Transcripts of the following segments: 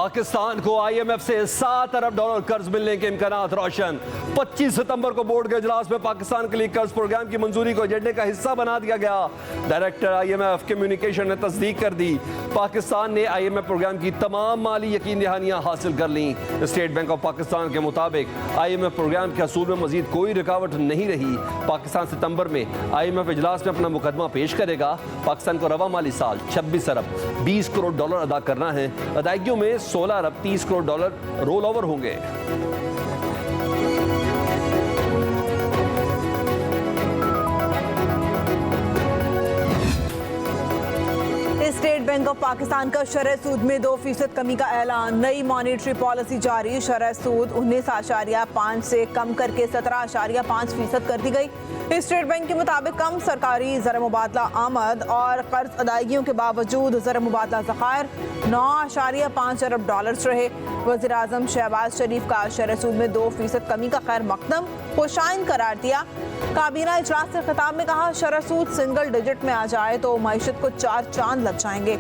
पाकिस्तान को IMF से 7 अरब dollar कर्ज मिलने के इम्कानात रोशन। 25 सितंबर को बोर्ड के इजलास में पाकिस्तान के लिए कर्ज प्रोग्राम की मंजूरी को एजेंडे का हिस्सा बना दिया गया। डायरेक्टर IMF कम्युनिकेशन ने तस्दीक कर दी। पाकिस्तान ने IMF प्रोग्राम की तमाम माली यकीन दहानियां हासिल कर ली। स्टेट बैंक ऑफ पाकिस्तान के मुताबिक IMF प्रोग्राम के हसूल में मजीद कोई रुकावट नहीं रही। पाकिस्तान सितंबर में IMF इजलास में अपना मुकदमा पेश करेगा। पाकिस्तान को रवा माली साल 26 अरब 20 करोड़ डॉलर अदा करना है। अदायगियों में 16 अरब 30 करोड़ डॉलर रोल ओवर होंगे। स्टेट बैंक ऑफ पाकिस्तान का शरह सूद में 2% कमी का ऐलान। नई मॉनेटरी पॉलिसी जारी। शरह सूद 19.5 से कम करके 17.5% कर दी गई। स्टेट बैंक के मुताबिक कम सरकारी ज़र मुबादला आमद और कर्ज अदायगियों के बावजूद ज़र मुबादला ज़खायर 9.5 अरब डॉलर्स रहे। वज़ीर आज़म शहबाज शरीफ का शरह सूद में 2% कमी का खैर मकदम खुशाइन करार दिया। काबीना इजलास से खिताब में कहा, शरह सूद सिंगल डिजिट में आ जाए तो मईशत को 4 चांद लग जाएंगे।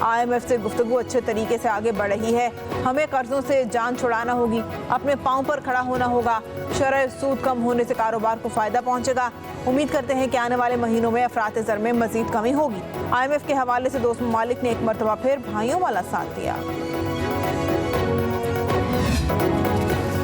IMF से गुफ्तगू अच्छे तरीके से आगे बढ़ रही है। हमें कर्जों से जान छुड़ाना होगी, अपने पांव पर खड़ा होना होगा। शरह सूद कम होने से कारोबार को फायदा पहुंचेगा। उम्मीद करते हैं कि आने वाले महीनों में अफरात ज़र में मजीद कमी होगी। IMF के हवाले से दोस्त ममालिक ने एक मरतबा फिर भाइयों वाला साथ दिया।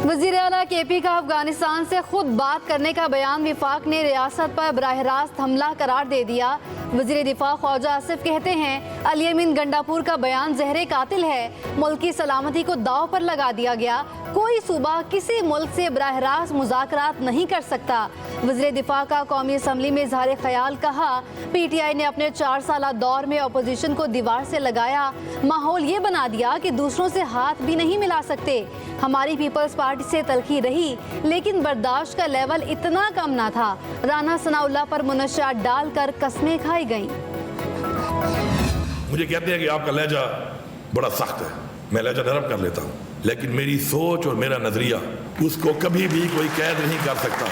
वज़ीर आला KP का अफगानिस्तान से खुद बात करने का बयान विफाक ने रियासत पर बराह रास्त हमला करार दे दिया। वज़ीर दिफा ख्वाजा आसिफ कहते हैं, अली अमीन गंडापुर का बयान जहरे कातिल है। मुल्क की सलामती को दाव पर लगा दिया गया। कोई सूबा किसी मुल्क से बराह रास्त मुज़ाकरात नहीं कर सकता। वज़ीर दिफा का कौमी असम्बली में इज़हार ख्याल कहा, PTI ने अपने 4 साला दौर में अपोजिशन को दीवार से लगाया। माहौल ये बना दिया कि दूसरों से हाथ भी नहीं मिला सकते। हमारी पीपल्स पार्टी से तलखी रही, लेकिन बर्दाश्त का लेवल इतना कम ना था। राना सनाउल्लाह पर मुनशियात डालकर कस्में खाई गईं। मुझे कहते हैं कि आपका लहजा बड़ा सख्त है। मैं लहजा नरम कर लेता हूँ, लेकिन मेरी सोच और मेरा नजरिया उसको कभी भी कोई कैद नहीं कर सकता।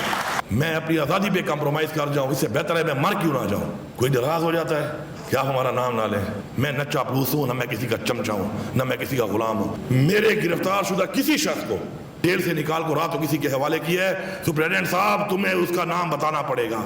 मैं अपनी आज़ादी पे कॉम्प्रोमाइज कर जाऊँ, इससे बेहतर है मैं मर क्यों ना जाऊँ। कोई नाराज हो जाता है कि आप हमारा नाम ना लें। मैं न चापलूस हूँ, न मैं किसी का चमचा हूँ, न मैं किसी का गुलाम हूँ। मेरे गिरफ्तार शुदा किसी शख्स को जेल से निकाल को रात को किसी के हवाले किया है, सुप्रीटेंडेंट साहब तुम्हें उसका नाम बताना पड़ेगा।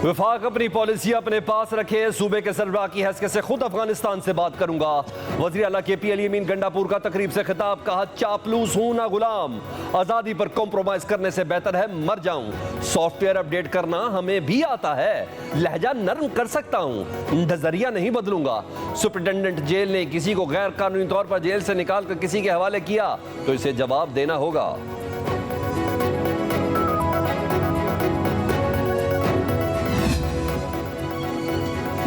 वफाक अपनी पॉलिसी अपने पास रखे। सूबे के सरबराह की हैसियत से खुद अफगानिस्तान से बात करूंगा। वज़ीर आला KP अली अमीन गंडापुर का तकरीब से खिताब, कहा, चापलूस हूं ना गुलाम। आज़ादी पर कॉम्प्रोमाइज करने से बेहतर है मर जाऊं। सॉफ्टवेयर अपडेट करना हमें भी आता है। लहजा नरम कर सकता हूं, नजरिया नहीं बदलूंगा। सुप्रिटेंडेंट जेल ने किसी को गैर कानूनी तौर पर जेल से निकाल कर किसी के हवाले किया तो इसे जवाब देना होगा।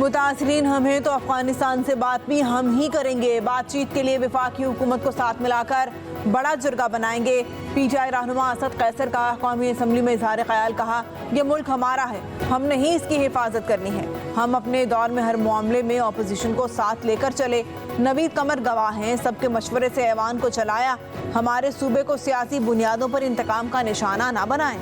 मुतासरीन हम हैं तो अफगानिस्तान से बात भी हम ही करेंगे। बातचीत के लिए वफाकी हुकूमत को साथ मिलाकर बड़ा जुर्गा बनाएंगे। PTI रहनुमा असद कैसर का कौमी असम्बली में इजहार ख्याल, कहा, यह मुल्क हमारा है, हमने ही इसकी हिफाजत करनी है। हम अपने दौर में हर मामले में अपोजिशन को साथ लेकर चले। नवीद कमर गवाह हैं, सबके मशवरे से ऐवान को चलाया। हमारे सूबे को सियासी बुनियादों पर इंतकाम का निशाना ना बनाएं।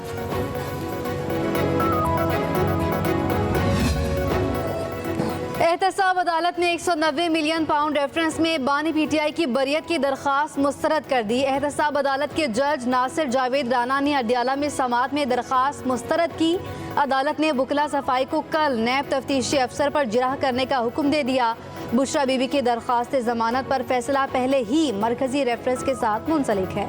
एहतसाब अदालत ने 190 मिलियन पाउंड रेफरेंस में बानी PTI की बरियत की दरख्वास्त मुस्तरद कर दी। एहतसाब अदालत के जज नासिर जावेद राना ने अडियाला में समाअत में दरख्वास्त मुस्तरद की। अदालत ने बुकला सफाई को कल नैब तफ्तीशी अफसर पर जिरह करने का हुक्म दे दिया। बुशरा बीबी की दरख्वास्त जमानत पर फैसला पहले ही मरकजी रेफरेंस के साथ मुंसलिक है।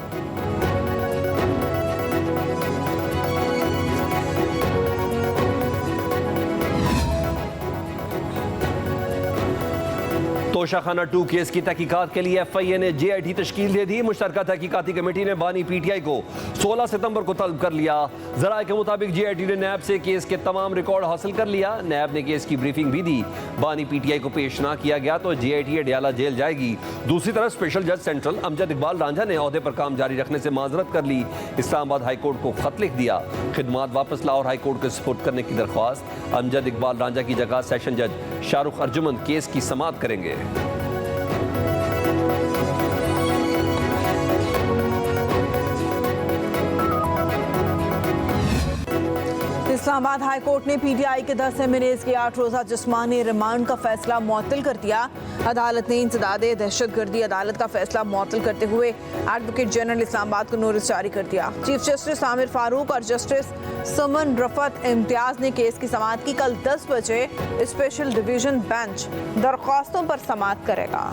तोशाखाना 2 केस की तहकीकात के लिए FIA ने JIT तश्कील दे दी। मुश्तरका तहकीकाती कमेटी ने बानी PTI को 16 सितंबर को तलब कर लिया। ज़राए के मुताबिक JIT ने नैब से केस के तमाम रिकॉर्ड हासिल कर लिया। नैब ने केस की ब्रीफिंग भी दी। बानी PTI को पेश ना किया गया तो JIT अडियाला जेल जाएगी। दूसरी तरफ स्पेशल जज सेंट्रल अमजद इकबाल रांझा ने ओहदे पर काम जारी रखने से माजरत कर ली। इस्लामाबाद हाई कोर्ट को खत लिख दिया। खिदमात वापस लाहौर हाई कोर्ट को सुपुर्द करने की दरख्वास्त। अमजद इकबाल रांझा की जगह सेशन जज शाहरुख अर्जुमंद केस की समाअत करेंगे। इस्लामाबाद हाई कोर्ट ने पीटीआई के 10 एमएनएज के 8 रोजा जिस्मानी रिमांड का फैसला मुअत्तल कर दिया। अदालत ने इंसदादे दहशतगर्दी अदालत का फैसला मुअत्तल करते हुए एडवोकेट जनरल इस्लामाबाद को नोटिस जारी कर दिया। चीफ जस्टिस आमिर फारूक और जस्टिस सुमन रफत इम्तियाज ने केस की समाअत की। कल 10 बजे स्पेशल डिवीजन बेंच दरख्वास्तों पर समाअत करेगा।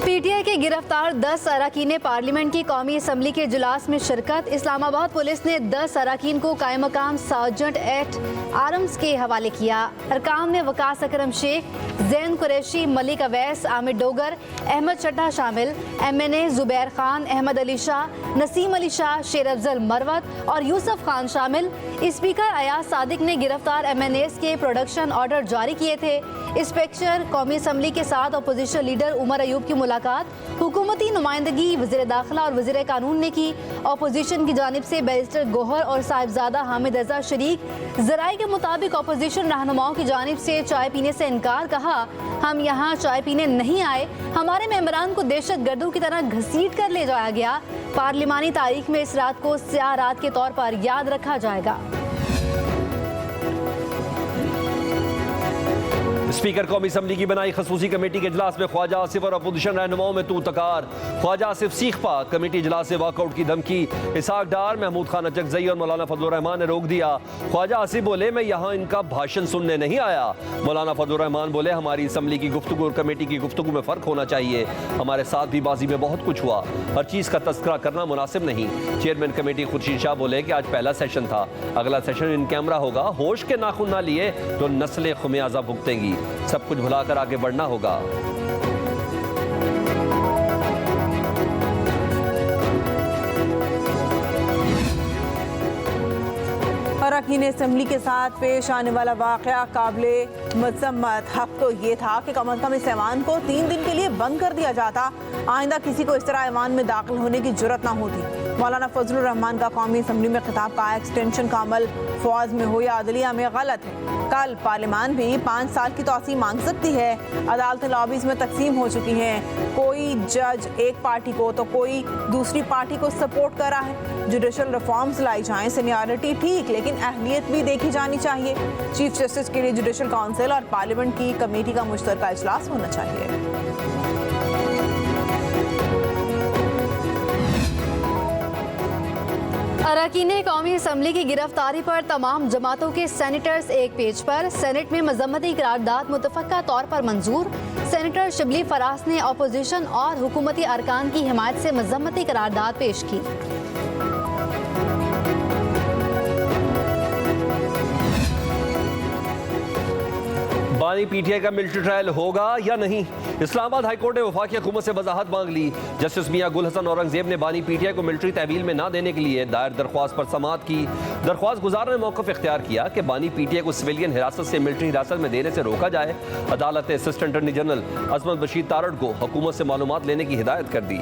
पीटीआई के गिरफ्तार 10 अरकान पार्लियामेंट की कौमी असम्बली के इजलास में शिरकत। इस्लामाबाद पुलिस ने 10 अरकान को कायम मकाम सार्जेंट एट आर्म्स के हवाले किया। अरकान में वकास अकरम शेख, जैन कुरैशी, मलिक अवैस, आमिर डोगर, अहमद चड्ढा शामिल। एमएनए जुबैर खान, अहमद अली शाह, नसीम अली शाह, शेर अफजल मरवत और यूसुफ खान शामिल। स्पीकर अयाज सादिक ने गिरफ्तार एमएनएस के प्रोडक्शन ऑर्डर जारी किए थे। स्पीकर कौमी असम्बली के साथ अपोजिशन लीडर उमर अयूब की मुलाकात। हुकूमती नुमाइंदगी वज़ीर दाखिला और वज़ीर कानून ने की। अपोजिशन की जानिब से बैरिस्टर गोहर और साहिबजादा हामिद रजा शरीक। ज़राए के मुताबिक अपोजिशन रहनुमाओं की जानिब से चाय पीने से इनकार। कहा, हम यहाँ चाय पीने नहीं आए, हमारे मेंबरान को दहशत गर्दों की तरह घसीट कर ले जाया गया। पार्लिमानी तारीख में इस रात को स्याह रात के तौर पर याद रखा जाएगा। स्पीकर कौमी असम्बली की बनाई खसूसी कमेटी के इजलास में ख्वाजा आसिफ और अपोजिशन रहनुमाओं में तू तकार। ख्वाजा आसिफ सीख पा, कमेटी इजलास से वॉकआउट की धमकी। इसहाक डार, महमूद खान अचकजई और मौलाना फजलुर रहमान ने रोक दिया। ख्वाजा आसिफ बोले, मैं यहाँ इनका भाषण सुनने नहीं आया। मौलाना फजलुर रहमान बोले, हमारी असम्बली की गुफ्तगू और कमेटी की गुफ्तगू में फ़र्क होना चाहिए। हमारे साथ भी बाजी में बहुत कुछ हुआ, हर चीज़ का तस्करा करना मुनासिब नहीं। चेयरमैन कमेटी खुर्शीद शाह बोले कि आज पहला सेशन था, अगला सेशन इन कैमरा होगा। होश के नाखून ना लिए तो नस्लें खुमियाजा भुगतेंगी। सब कुछ भुलाकर आगे बढ़ना होगा। अरकान असम्बली के साथ पेश आने वाला वाक़या काबिले मज़म्मत। हक तो ये था कि कम अज़ कम इस ऐवान को 3 दिन के लिए बंद कर दिया जाता, आइंदा किसी को इस तरह ऐवान में दाखिल होने की जुर्रत ना होती। मौलाना फजलुर रहमान का कौमी असम्बली में खिताब का एक्सटेंशन का अमल फौज में हो या अदलिया में गलत है। कल पार्लियामान भी 5 साल की तौसीह मांग सकती है। अदालतें लॉबीज में तकसीम हो चुकी हैं। कोई जज एक पार्टी को तो कोई दूसरी पार्टी को सपोर्ट कर रहा है। जुडिशल रिफॉर्म्स लाई जाएं, सीनियरिटी ठीक, लेकिन अहलियत भी देखी जानी चाहिए। चीफ जस्टिस के लिए जुडिशल काउंसिल और पार्लियामेंट की कमेटी का मुश्तरका इजलास होना चाहिए। अरकान कौमी असम्बली की गिरफ्तारी पर तमाम जमातों के सेनेटर्स एक पेज पर। सेनेट में मजम्मती करारदाद मुतफ़क्का तौर पर मंजूर। सेनेटर शिबली फरास ने अपोजिशन और हुकूमती अरकान की हिमायत से मजम्मती करारदाद पेश की। बानी पीटीआई का मिलिट्री ट्रायल होगा या नहीं? इस्लामाबाद हाई कोर्ट ने वफाकी हुकूमत से वजाहत मांग ली। जस्टिस मियां गुल हसन औरंगजेब ने बानी पीटीआई को मिलिट्री तहवील में ना देने के लिए दायर दरख्वास्त पर समाअत की। दरख्वास्त गुजार ने मौक़िफ़ इख्तियार किया कि बानी पीटीआई को सिविलियन हिरासत से मिलिट्री हिरासत में देने से रोका जाए। अदालत ने असिस्टेंट अटॉर्नी जनरल अजमत बशीर तारड़ को हुकूमत से मालूमात लेने की हिदायत कर दी।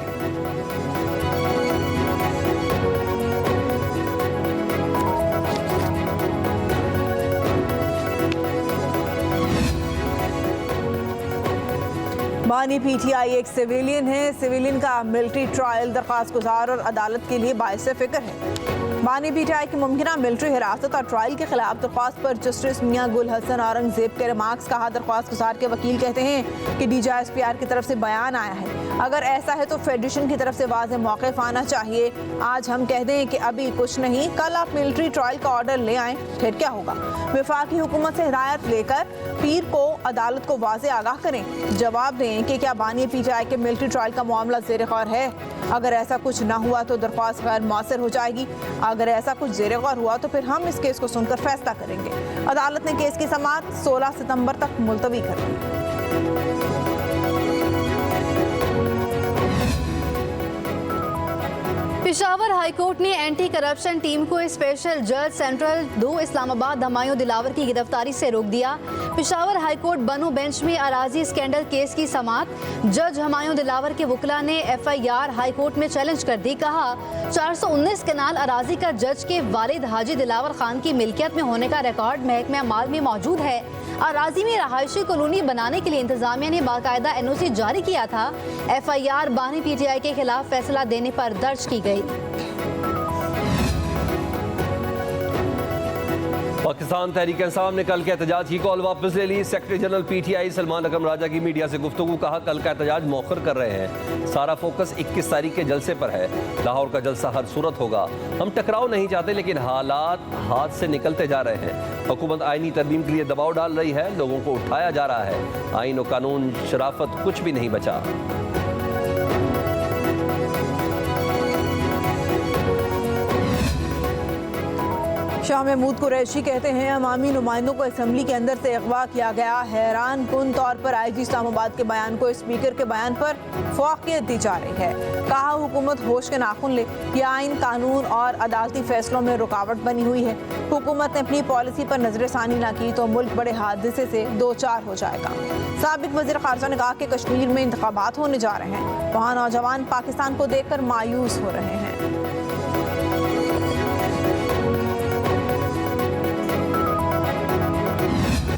बानी पीटीआई एक सिविलियन है। सिविलियन का मिलिट्री ट्रायल दरख्वास्त गुजार और अदालत के लिए बाइस फिक्र है। बानी पीटीआई की मुमकिना मिलिट्री हिरासत और ट्रायल के खिलाफ दरख्वास्त पर जस्टिस मियां गुल हसन औरंगजेब के रिमार्क्स। कहा, दरख्वास्त गुजार के वकील कहते हैं कि DGISPR की तरफ से बयान आया है। अगर ऐसा है तो फेडरेशन की तरफ से वाज़ेह मौक़िफ़ आना चाहिए। आज हम कह दें कि अभी कुछ नहीं, कल आप मिलिट्री ट्रायल का ऑर्डर ले आएँ, फिर क्या होगा? वफाकी हुकूमत से हिदायत लेकर पीर को अदालत को वाज़ेह आगाह करें। जवाब दें कि क्या बानी पीटीआई के मिलिट्री ट्रायल का मामला ज़ेर गौर है। अगर ऐसा कुछ ना हुआ तो दरख्वास्त गैर मौसर हो जाएगी। अगर ऐसा कुछ ज़ेर गौर हुआ तो फिर हम इस केस को सुनकर फैसला करेंगे। अदालत ने केस की समाअत 16 सितंबर तक मुलतवी कर दी। पेशावर हाई कोर्ट ने एंटी करप्शन टीम को स्पेशल जज सेंट्रल 2 इस्लामाबाद हमायूं दिलावर की गिरफ्तारी से रोक दिया। पेशावर हाई कोर्ट बनू बेंच में अराजी स्कैंडल केस की समाअत। जज हमायूं दिलावर के वकला ने FIR हाई कोर्ट में चैलेंज कर दी। कहा, 419 कनाल अराजी का जज के वालिद हाजी दिलावर खान की मिल्कियत में होने का रिकॉर्ड महकमा माल में मौजूद है। अराजी में रहायशी कॉलोनी बनाने के लिए इंतजामिया ने बाकायदा NOC जारी किया था। FIR बानी PTI के खिलाफ फैसला देने पर दर्ज की गई। पाकिस्तान तहरीक इंसाफ ने कल के एहतजाज की कॉल वापस ले ली। सेक्रेटरी जनरल PTI सलमान अकरम राजा की मीडिया से गुफ्तगू, कहा कल का एहतजाज मौखर कर रहे हैं, सारा फोकस 21 तारीख के जलसे पर है। लाहौर का जलसा हर सूरत होगा, हम टकराव नहीं चाहते लेकिन हालात हाथ से निकलते जा रहे हैं। हुकूमत आईनी तरमीम के लिए दबाव डाल रही है, लोगों को उठाया जा रहा है। आईन और कानून, शराफत कुछ भी नहीं बचा। शाह महमूद कुरैशी कहते हैं अवामी नुमाइंदों को असम्बली के अंदर से अगवा किया गया। हैरान कुन तौर पर IG इस्लामाबाद के बयान को स्पीकर के बयान पर फौकियत दी जा रही है। कहा हुकूमत होश के नाखून ले, यह आइन कानून और अदालती फैसलों में रुकावट बनी हुई है। हुकूमत ने अपनी पॉलिसी पर नजरसानी न की तो मुल्क बड़े हादसे से दो चार हो जाएगा। साबिक वज़ीर ख़ारजा ने कहा कि कश्मीर में इंतखाबात होने जा रहे हैं, वहाँ नौजवान पाकिस्तान को देखकर मायूस हो रहे हैं।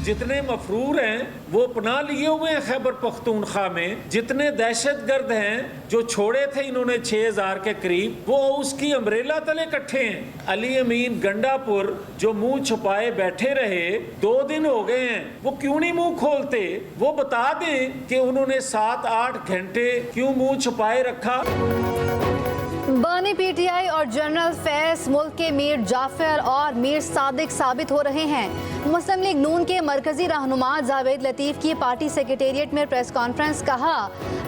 जितने मफरूर हैं वो पनाह लिए हुए हैं खैबर पख्तूनख्वा में, जितने दहशतगर्द हैं जो छोड़े थे इन्होंने 6000 के करीब, वो उसकी अम्ब्रेला तले इकट्ठे हैं। अली अमीन गंडापुर जो मुंह छुपाए बैठे रहे, 2 दिन हो गए हैं, वो क्यों नहीं मुंह खोलते? वो बता दें कि उन्होंने 7-8 घंटे क्यों मुंह छुपाए रखा। बानी PTI और जनरल फैज मुल्क के मीर जाफर और मीर सादिक साबित हो रहे हैं। मुस्लिम लीग नून के मरकजी रहनुमा जावेद लतीफ़ की पार्टी सेक्रेटेरिएट में प्रेस कॉन्फ्रेंस, कहा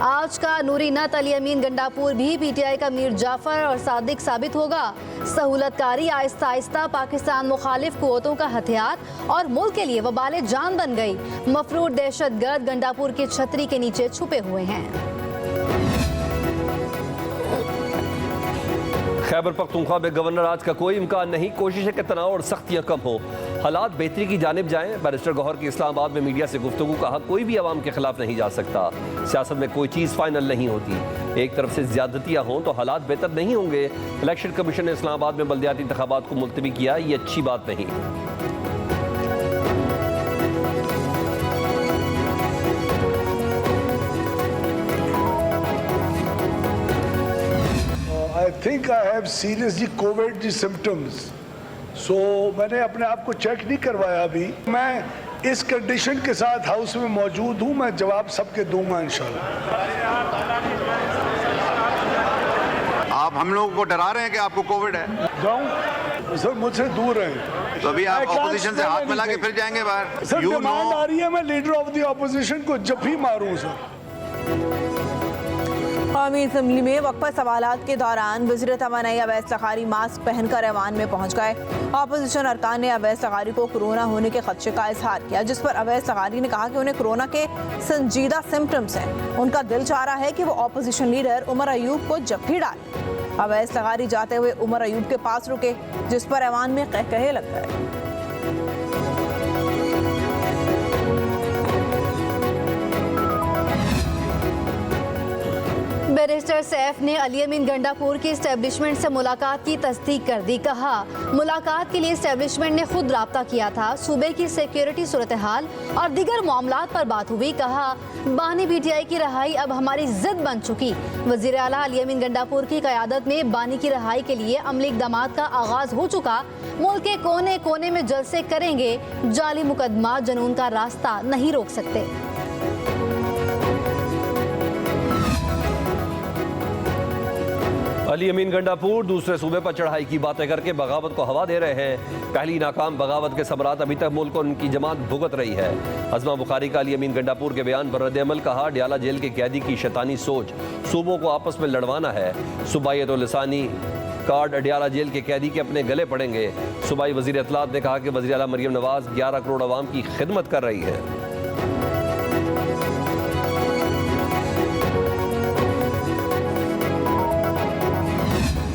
आज का नूरी नत अली अमीन गंडापुर भी PTI का मीर जाफर और सादिक साबित होगा। सहूलतकारी आहिस्ता आहिस्ता पाकिस्तान मुखालिफ कुव्वतों का हथियार और मुल्क के लिए वबाल जान बन गई। मफरूर दहशतगर्द गंडापुर की छतरी के नीचे छुपे हुए हैं। खैबर पख्तूनख्वा में गवर्नर आज का कोई इम्कान नहीं, कोशिश है कि तनाव और सख्तियां कम हो, हालात बेहतरी की जानिब जाएं। बैरिस्टर गौहर की इस्लामाबाद में मीडिया से गुफ्तगू, कहा कोई भी आवाम के खिलाफ नहीं जा सकता, सियासत में कोई चीज़ फाइनल नहीं होती, एक तरफ से ज्यादतियां हों तो हालात बेहतर नहीं होंगे। इलेक्शन कमीशन ने इस्लामाबाद में बल्दियाती इंतखाबात को मुलतवी किया, ये अच्छी बात नहीं। I think I have seriously COVID symptoms. So मैंने अपने आप को चेक नहीं करवाया अभी। मैं इस कंडीशन के साथ हाउस में मौजूद हूँ, मैं जवाब सबके दूंगा इंशाल्लाह। आप हम लोगों को डरा रहे हैं कि आपको कोविड है। जाऊँ सर, मुझसे दूर रहें। तो अभी आप ऑपोजिशन से हाथ मिला के फिर जाएंगे बाहर। सर डिमांड आ रही है मैं लीडर ऑफ द ऑपोजिशन को जब भी मारूं सर। कौमी असम्बली में वक्फा सवालात के दौरान वज़ीर तवानाई अवैस लखारी मास्क पहनकर ऐवान में पहुंच गए। अपोजिशन अरकान ने अवैस लखारी को कोरोना होने के खदशे का इजहार किया, जिस पर अवैस लखारी ने कहा कि उन्हें कोरोना के संजीदा सिम्टम्स हैं, उनका दिल चाह रहा है कि वो अपोजिशन लीडर उमर अयूब को जप्फी डालें। अवैस लखारी जाते हुए उमर अयूब के पास रुके, जिस पर ऐवान में कहकहे लग गए। बैरिस्टर सैफ ने अली अमीन गंडापुर की इस्टेब्लिशमेंट से मुलाकात की तस्दीक कर दी। कहा मुलाकात के लिए इस्टेब्लिशमेंट ने खुद राब्ता किया था, सूबे की सिक्योरिटी सूरत हाल और दीगर मामलात पर बात हुई। कहा बानी PTI की रहाई अब हमारी जिद बन चुकी। वज़ीर आला अली अमीन गंडापुर की क़यादत में बानी की रहाई के लिए अमली इक़दामात का आगाज़ हो चुका। मुल्क के कोने कोने में जलसे करेंगे, जाली मुकदमा जनून का रास्ता नहीं रोक सकते। अली अमीन गंडापुर दूसरे सूबे पर चढ़ाई की बातें करके बगावत को हवा दे रहे हैं। पहली नाकाम बगावत के समरात अभी तक मुल्क और उनकी जमात भुगत रही है। अज़मा बुखारी का अली अमीन गंडापुर के बयान पर रद्द-ए-अमल, कहा डियाला जेल के कैदी की शैतानी सोच सूबों को आपस में लड़वाना है। सूबाइयत और लिसानी कार्ड अडियाला जेल के कैदी के अपने गले पड़ेंगे। सूबाई वज़ीर इत्तलात ने कहा कि वज़ीर आला मरियम नवाज 11 करोड़ अवाम की खिदमत कर रही है।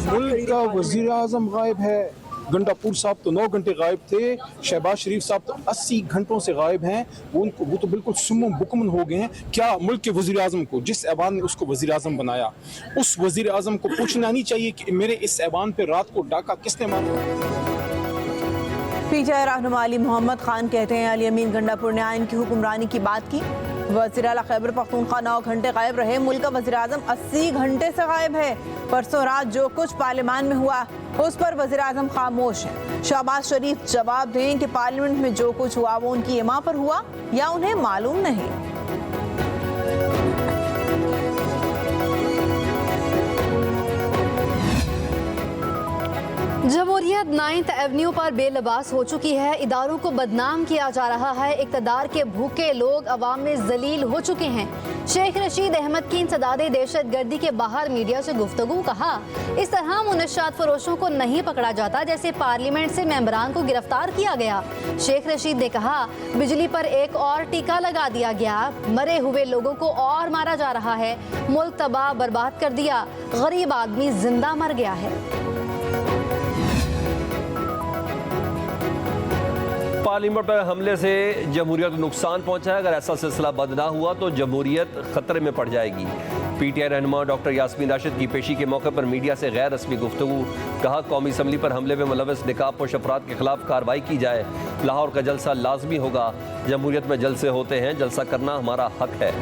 मुल्क का वज़ीर आज़म गायब है, गंडापुर साहब तो 9 घंटे गायब थे, शहबाज शरीफ साहब तो 80 घंटों से गायब हैं। वो तो बिल्कुल सुम्म बुकमन हो गए हैं। क्या मुल्क के वज़ीर आज़म को, जिस ऐवान ने उसको वज़ीर आज़म बनाया, उस वज़ीर आज़म को पूछना नहीं चाहिए कि मेरे इस ऐवान पे रात को डाका किसने मारा? PTI रहनुमा अली मोहम्मद खान कहते हैं अली अमीन गंडापुर ने आइन की हुक्मरानी की बात की, वज़ीर आला खैबर पख्तूनख्वा 9 घंटे गायब रहे। मुल्क का वज़ीर आज़म 80 घंटे से गायब है। परसों रात जो कुछ पार्लियामान में हुआ उस पर वज़ीर आज़म खामोश है। शहबाज शरीफ जवाब दें कि पार्लियामेंट में जो कुछ हुआ वो उनकी इमा पर हुआ या उन्हें मालूम नहीं। जमहूरियत 9th एवेन्यू पर बेलबास हो चुकी है। इदारों को बदनाम किया जा रहा है। इक़्तिदार के भूखे लोग अवाम में जलील हो चुके हैं। शेख रशीद अहमद की इंसदादे दहशत गर्दी के बाहर मीडिया से गुफ्तगू कहा, इस तरह मुनशात फरोशों को नहीं पकड़ा जाता जैसे पार्लियामेंट से मेंबरान को गिरफ्तार किया गया। शेख रशीद ने कहा, बिजली पर एक और टीका लगा दिया गया, मरे हुए लोगों को और मारा जा रहा है, मुल्क तबाह बर्बाद कर दिया, गरीब आदमी जिंदा मर गया है। पार्लियामेंट पर हमले से जमहूरियत को नुकसान पहुंचा है। अगर ऐसा सिलसिला बंद ना हुआ तो जमहूरियत खतरे में पड़ जाएगी। पीटीआई रहनुमा डॉक्टर यास्मीन राशिद की पेशी के मौके पर मीडिया से गैर रस्मी गुफ्तगू। कहा, कौमी असम्बली पर हमले में मुलव्वस निकाबपोश अफराद के खिलाफ कार्रवाई की जाए। लाहौर का जलसा लाजमी होगा। जमहूरियत में जलसे होते हैं, जलसा करना हमारा हक है।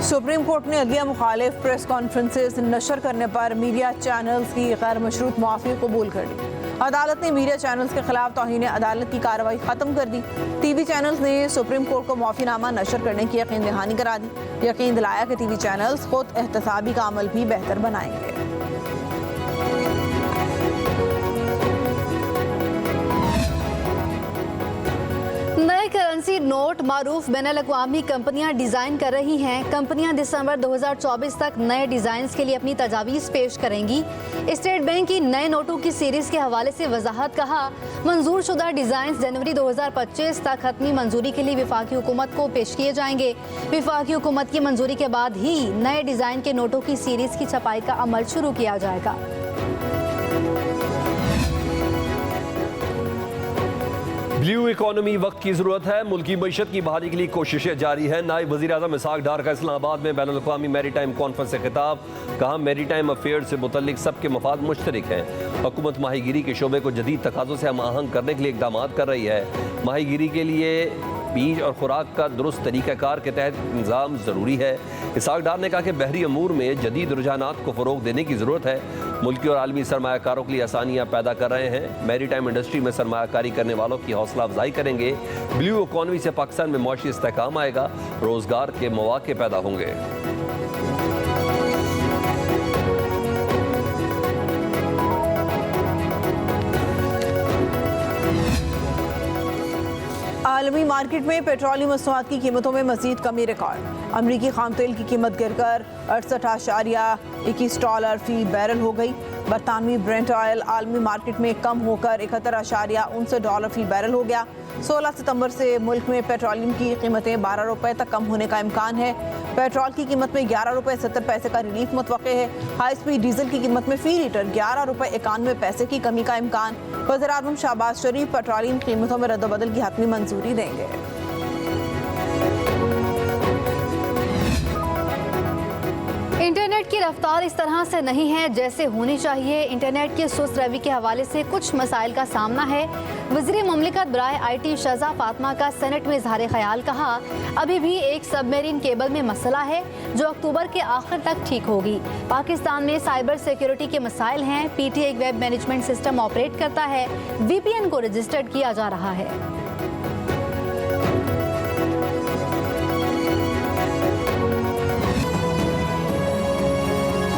सुप्रीम कोर्ट ने अदलिया मुखालिफ प्रेस कॉन्फ्रेंसेस नशर करने पर मीडिया चैनल्स की गैर मशरूत मुआफ़ी कबूल कर ली। अदालत ने मीडिया चैनल्स के खिलाफ तौहीन अदालत की कार्रवाई खत्म कर दी। टीवी चैनल्स ने सुप्रीम कोर्ट को मुआफ़ीनामा नशर करने की यकीन दहानी करा दी। यकीन दिलाया कि टीवी चैनल्स खुद एहतसाबी का अमल भी बेहतर बनाएंगे। नए करेंसी नोट मारूफ बैनुल-अक़वामी कंपनियां डिज़ाइन कर रही हैं। कंपनियां दिसंबर 2024 तक नए डिज़ाइंस के लिए अपनी तजावीज़ पेश करेंगी। स्टेट बैंक की नए नोटों की सीरीज़ के हवाले से वजाहत। कहा, मंजूर शुदा डिज़ाइंस जनवरी 2025 तक हतमी मंजूरी के लिए वफाकी हुकूमत को पेश किए जाएंगे। वफाकी हुकूमत की मंजूरी के बाद ही नए डिज़ाइन के नोटों की सीरीज़ की छपाई का अमल शुरू किया जाएगा। ब्लू इकोनॉमी वक्त की जरूरत है। मुल्की मईशत की बहाली के लिए कोशिशें जारी है। नायब वज़ीर आज़म इसहाक डार का इस्लामाबाद में बैनुल-अक़वामी मैरीटाइम कॉन्फ्रेंस से खिताब। कहा, मैरीटाइम अफेयर से मुतल्लिक सबके मफाद मुश्तरक हैं। हुकूमत माहीगीरी के शोबे को जदीद तकाज़ों से हम आहंग करने के लिए इक़दाम कर रही है। माहीगीरी के लिए बीज और खुराक का दुरुस्त तरीक़ाकार के तहत इंतज़ाम ज़रूरी है। इसहाक डार ने कहा कि बहरी अमूर में जदीद रुझानात को फ़रोग़ देने की ज़रूरत है। मुल्की और आलमी सरमायाकारों के लिए आसानियाँ पैदा कर रहे हैं। मैरीटाइम इंडस्ट्री में सरमायाकारी करने वालों की हौसला अफजाई करेंगे। ब्लू इकोनॉमी से पाकिस्तान में मौशी इस्तेहकाम आएगा, रोज़गार के मौके पैदा होंगे। आलमी मार्केट में पेट्रोलियम मसनूआत की कीमतों में मजीद कमी रिकॉर्ड। अमरीकी खाम तेल की कीमत गिरकर $68.21 फी बैरल हो गई। बरतानवी ब्रेंट ऑयल आलमी मार्केट में कम होकर $71.59 फी बैरल हो गया। 16 सितंबर से मुल्क में पेट्रोलियम की कीमतें ₹12 तक कम होने का इम्कान है। पेट्रोल की कीमत में ₹11.70 का रिलीफ मुतवक्के है। हाई स्पीड डीजल की कीमत में फी लीटर ₹11.91 की कमी का इम्कान। वज़ीर आज़म शहबाज शरीफ पेट्रोलियम कीमतों में रद्दबदल की हतमी मंजूरी देंगे। इंटरनेट की रफ्तार इस तरह से नहीं है जैसे होनी चाहिए। इंटरनेट की सुस्त रवि के हवाले से कुछ मसाइल का सामना है। वज़ीर मुमलिकत बराए IT शहज़ा फातिमा का सेनेट में इज़हार ख्याल। कहा, अभी भी एक सबमरीन केबल में मसला है जो अक्टूबर के आखिर तक ठीक होगी। पाकिस्तान में साइबर सिक्योरिटी के मसाइल हैं। PTI एक वेब मैनेजमेंट सिस्टम ऑपरेट करता है। VPN को रजिस्टर्ड किया जा रहा है।